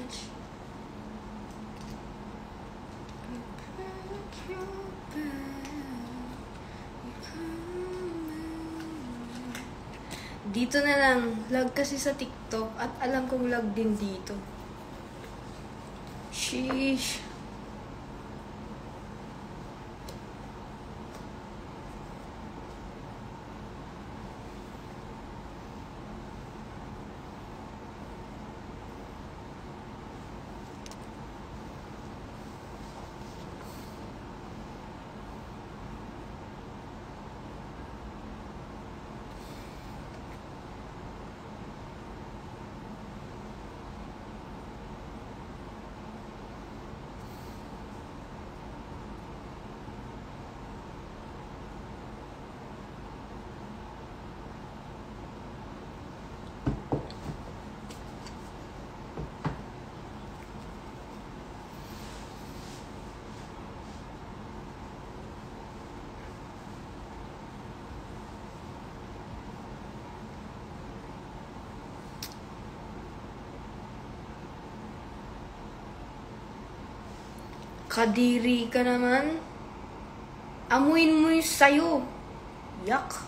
much. Dito na lang. Lag kasi sa TikTok at alam kong lag din dito. Sheesh. Kadiri ka naman. Amuin mo yung sayo. Yak.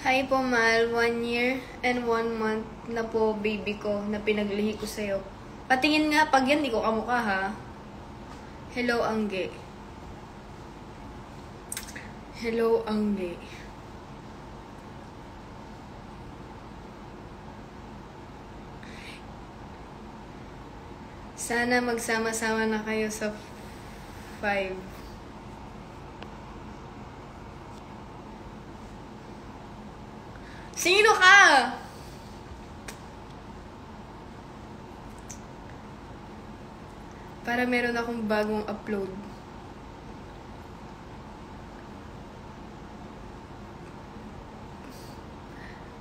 Hi po, Mal. 1 year and 1 month na po, baby ko, na pinaglihi ko sa'yo. Patingin nga, pag yan, di ko kamukha, ha? Hello, Angge. Hello, Angge. Sana magsama-sama na kayo sa 5. Sino ka? Para meron akong bagong upload.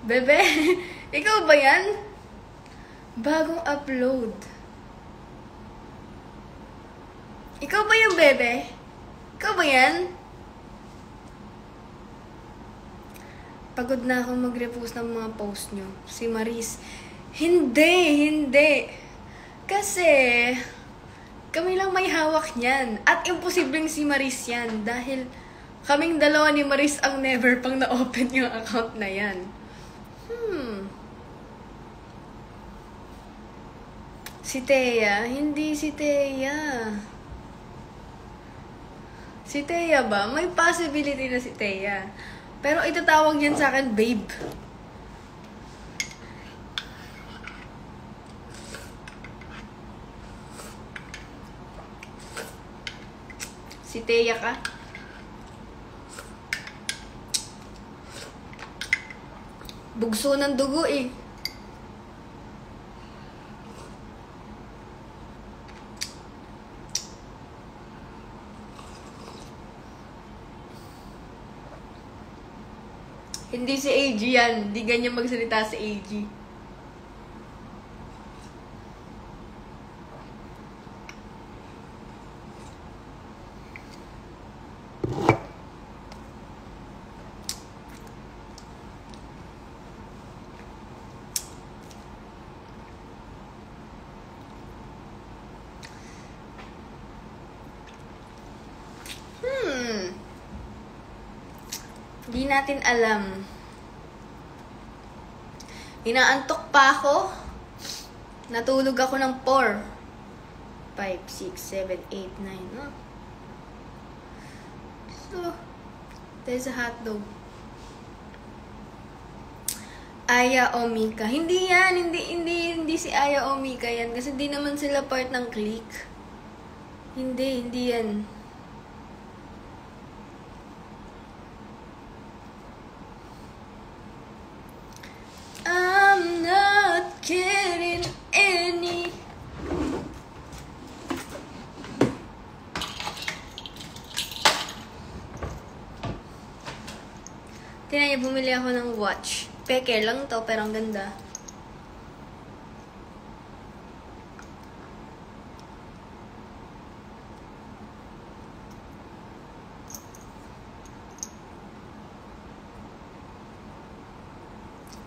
Bebe, ikaw ba yan? Bagong upload. Ikaw ba yung bebe? Ikaw ba yan? Pagod na akong mag-repost ng mga post nyo. Si Maris. Hindi. Kasi, kami lang may hawak niyan. At imposibleng si Maris yan. Dahil kaming dalawa ni Maris ang never pang na-open yung account na yan. Si Thea. Hindi si Thea. Si Thea ba? May possibility na si Thea. Pero itatawag yan sa akin, babe. Si Thea ka? Bugso ng dugo eh. Hindi si AG yan. Hindi ganyan magsalita si AG. Di natin alam. Inaantok pa ako. Natulog ako ng 4. 5, 6, 7, 8, 9. No? So, there's a hotdog. Aya o Mika. Hindi yan. Hindi si Aya o Mika yan. Kasi di naman sila part ng clique. Hindi yan. I'm not getting any. Tinaya, bumili ako ng watch. Peke lang to, pero ang ganda.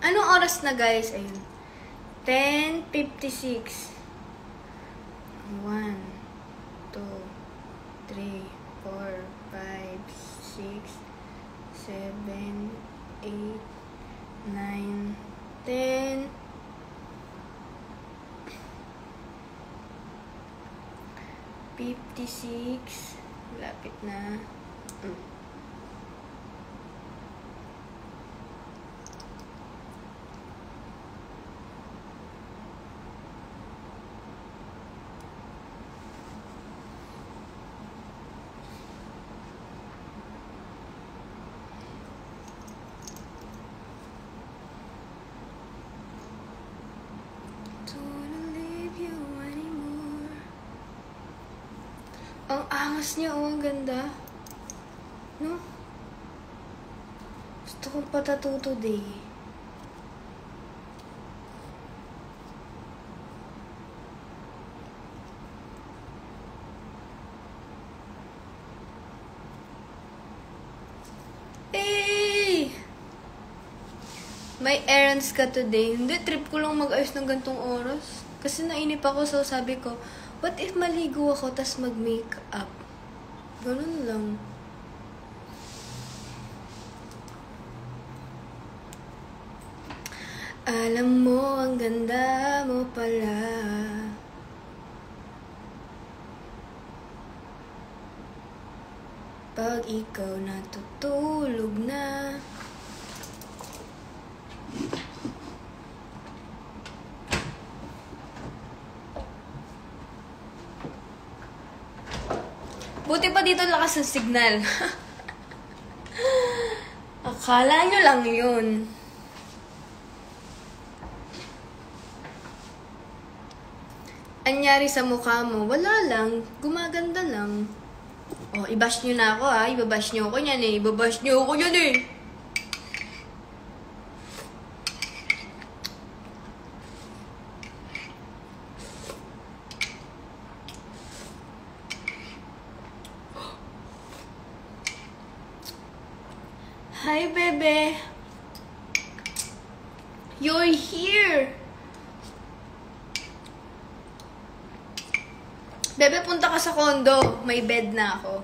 Anong oras na, guys? Ayun. 10:56. 1, 2, 3, 4, 5, 6, 7, 8, 9, 10. 56. Lapit na. Ang angas niya, oh, ang ganda. No? Gusto kong patattoo today. Hey! May errands ka today. Hindi, trip ko lang mag-ayos ng gantong oras. Kasi nainip ako, so sabi ko, what if maligo ako tas mag-makeup? Ganun lang. Alam mo, ang ganda mo pala. Pag ikaw natutulog na. Buti pa dito lakas ng signal. Akala nyo lang yun. Anyari sa mukha mo, wala lang. Gumaganda lang. Oh, i-bash nyo na ako, ha. Ibabash nyo ako yan, eh. Ibabash nyo ako yan, eh. Hi, bebe. You're here. Bebe, punta ka sa condo. May bed na ako.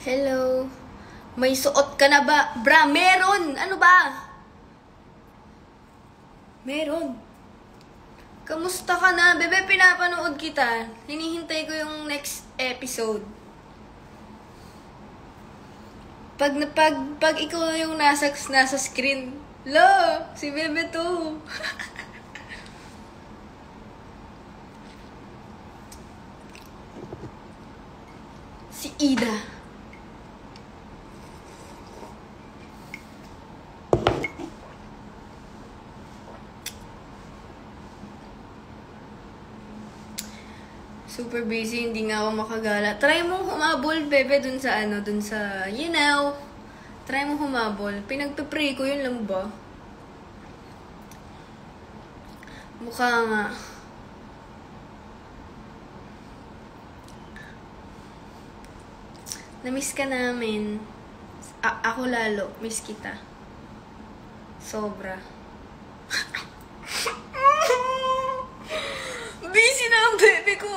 Hello. May suot ka na ba? Bra, meron! Ano ba? Meron. Kamusta ka na? Bebe, pinapanood kita. Hinihintay ko yung next episode. Pag ikaw yung nasa screen, lo, si Bebe to. Si Ida. Super busy, hindi nga ako makagala. Try mong humabol, bebe, dun sa, you know. Try mong humabol. Pinagpipray ko, yun lang ba? Mukha nga. Namiss ka namin. Ako lalo, miss kita. Sobra. Busy na ang bebe ko.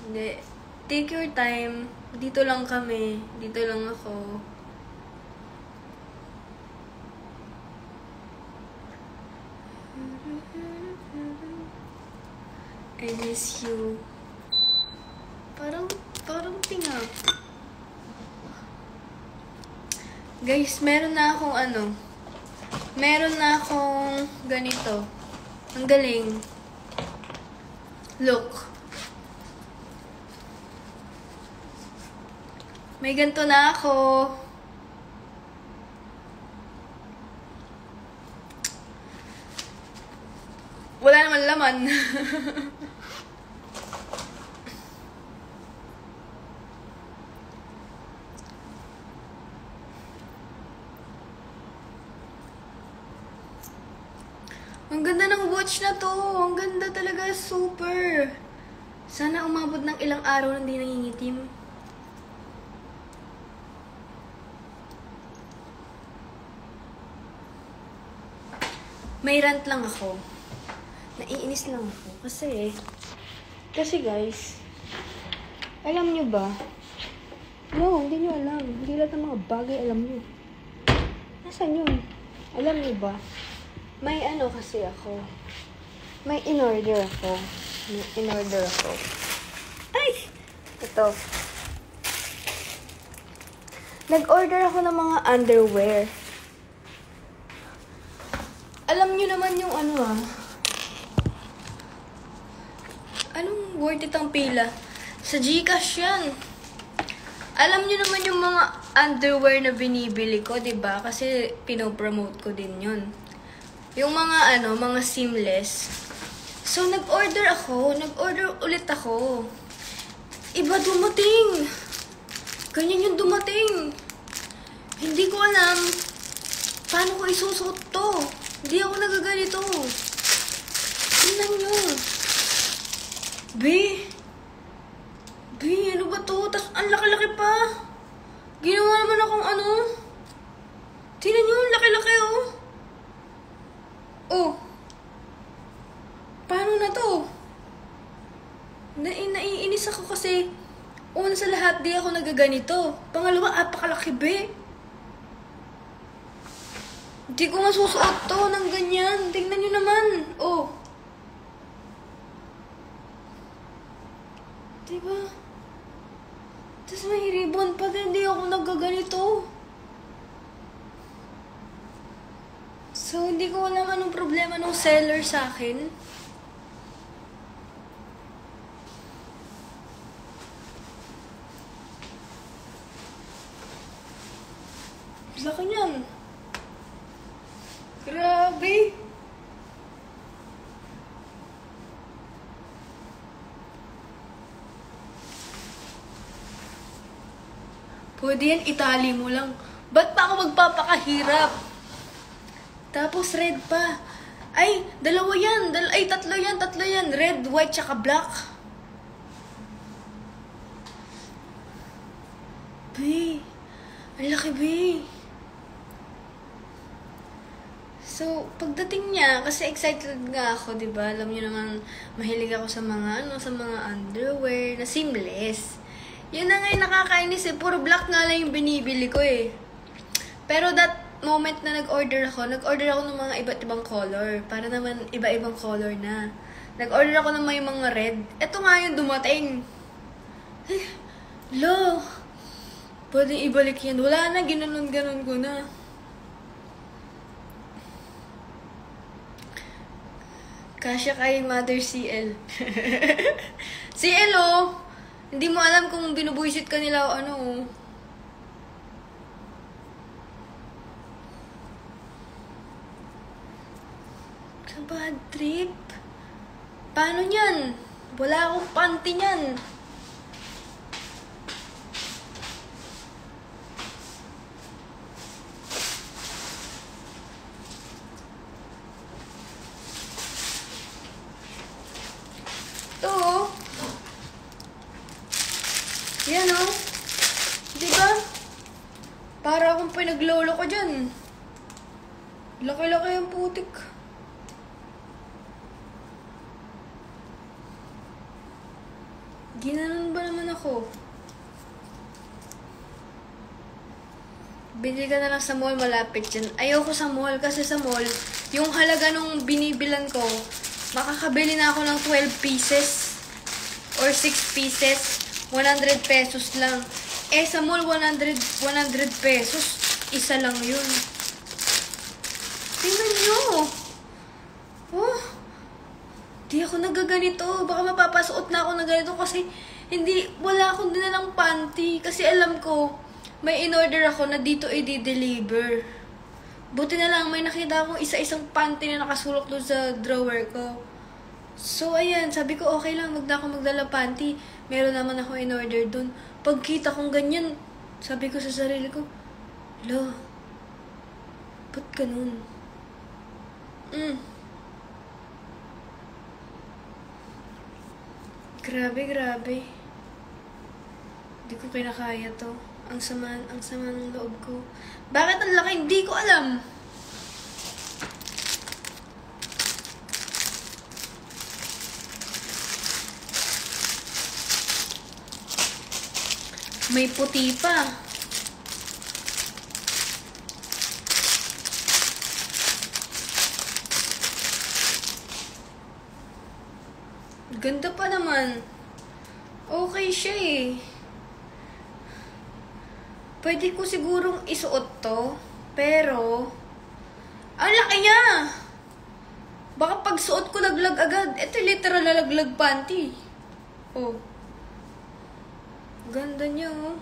Hindi. Take your time. Dito lang kami. Dito lang ako. I miss you. Parang tingap. Guys, meron na akong Meron na akong ganito. Ang galing. Look. May ganito na ako. Wala naman laman. Ang ganda ng watch na to. Ang ganda talaga. Super. Sana umabot ng ilang araw na hindi nangingitim. May rant lang ako. Naiinis lang ako. Kasi guys, alam nyo ba? No, hindi nyo alam. Hindi lahat ng mga bagay alam nyo. Nasaan yun? Alam nyo ba? May kasi ako. May in-order ako. Ay! Ito. Nag-order ako ng mga underwear. Alam nyo naman yung anong worth it ang pila? Sa Gcash yan. Alam nyo naman yung mga underwear na binibili ko, diba? Kasi pinopromote ko din yun. Yung mga mga seamless. So, nag-order ulit ako. Iba dumating. Ganyan yung dumating. Hindi ko alam paano ko isusuot to. Hindi ako nagaganito. Tingnan nyo. B, ano ba to? Tas ang laki-laki pa. Ginawa naman akong Tingnan nyo, ang laki-laki Oh. Paano na to? Naiinis ako kasi una sa lahat, di ako nagaganito. Pangalawa, apakalaki, be. Hindi ko masusuot to ng ganyan. Tingnan nyo naman. Oh. Diba? Tapos may ribbon pa din. Hindi ako nagaganito. So, hindi ko alam anong problema ng seller sa akin. Laki niyan. Grabe. Pwede yan, itali mo lang. Ba't pa ako magpapakahirap? Tapos red pa. Ay, dalawa yan. Tatlo yan. Red, white, tsaka black. B. Ang laki, B. So, pagdating niya, kasi excited nga ako, diba? Alam niyo naman, mahilig ako sa mga, sa mga underwear na seamless. Yun na nga yung nakakainis eh. Puro black nga lang yung binibili ko eh. Pero that moment na nag-order ako ng mga iba't ibang color. Para naman iba-ibang color na. Nag-order ako ng may mga red. Ito nga yung dumating. Ay, lo. Pwede ibalik yan. Wala na, ginanon-ganon ko na. Kasya kay Mother CL. CL, oh. Hindi mo alam kung binubuisit ka nila o ano, oh. Sa bad trip? Paano yan? Wala akong panty niyan. Yan oh. Diba? Para akong pinaglolo ko dyan. Laki-laki yung putik. Ginanon ba naman ako? Bili ka na lang sa mall, malapit dyan. Ayoko sa mall kasi sa mall, yung halaga nung binibilan ko, makakabili na ako ng 12 pieces or 6 pieces. 100 pesos lang. Eh, sa mall, 100 pesos. Isa lang yun. Tingnan nyo. Oh. Di ako nagaganito. Baka mapapasuot na ako na ganito kasi wala akong dinalang panty. Kasi alam ko, may in-order ako na dito i-deliver. Buti na lang, may nakita akong isa-isang panty na nakasulok doon sa drawer ko. So, ayan, sabi ko, okay lang, wag na ako magdala panty. Meron naman ako in-order dun. Pagkita kong ganyan, sabi ko sa sarili ko, lo, ba't ganun? Grabe, grabe. Hindi ko kinakaya to. Ang sama ng loob ko. Bakit ang laki? Hindi ko alam. May puti pa. Ganda pa naman. Okay siya eh. Pwede ko sigurong isuot to. Pero, ang laki niya! Baka pag suot ko laglag agad. Ito literal na laglag panty. Oh. Ganda niya oh.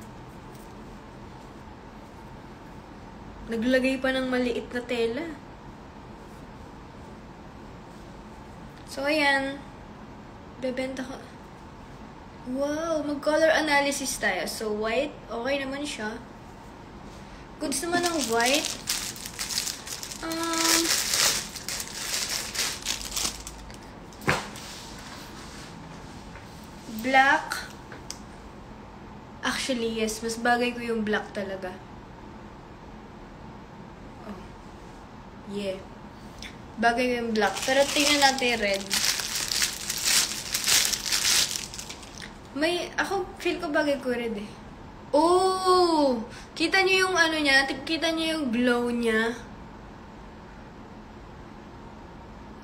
Naglagay pa ng maliit na tela. So, ayan. Bebenta ko. Wow, mag-color analysis tayo. So, white, okay naman siya. Goods naman ang white. Black. Actually, yes. Mas bagay ko yung black talaga. Oh. Yeah. Bagay ko yung black. Pero tingnan natin red. Ako, feel ko bagay ko red eh. Oh! Kita niyo yung ano niya? Kita niyo yung glow niya?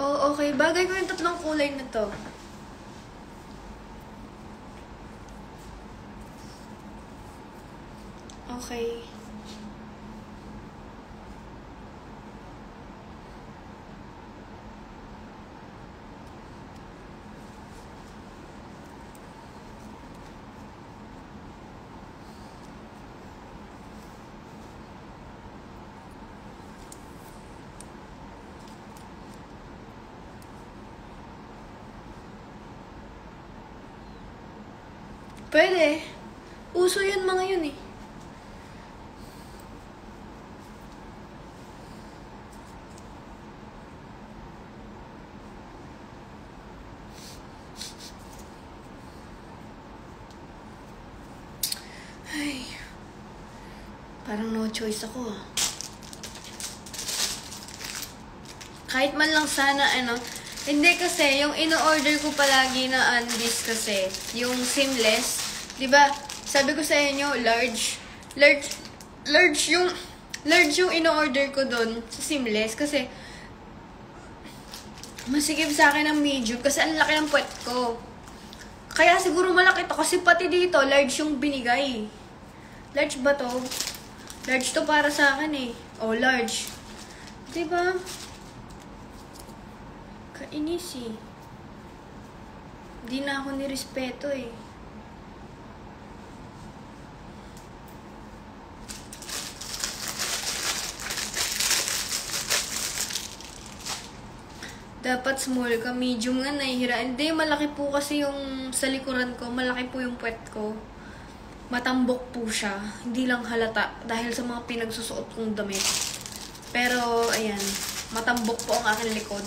Oh, okay. Bagay ko yung tatlong kulay na to. Okay. Pwede. Uso yun mga yun eh. Ay. Parang no choice ako ah. Kahit man lang sana ano. Hindi kasi, yung ino-order ko palagi na undies kasi, yung seamless, di ba? Sabi ko sa inyo, large yung ino-order ko doon sa seamless kasi masikip sa akin ang medium kasi ang laki ng puwet ko. Kaya siguro malaki to kasi pati dito, large yung binigay. Large ba to? Large to para sa akin eh. Oh, large. Di ba? Kainis eh. Di na ako nirespeto eh. Dapat small ka, medium nga nahihiraan. Hindi, malaki po kasi yung sa likuran ko. Malaki po yung puwet ko. Matambok po siya. Hindi lang halata dahil sa mga pinagsusuot kong damit. Pero, ayan. Matambok po ang aking likod.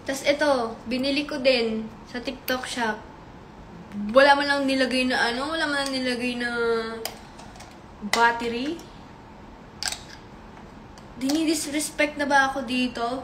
Tas ito, binili ko din sa TikTok shop. Wala man lang nilagay na ano, wala man lang nilagay na battery. Dinidisrespect na ba ako dito?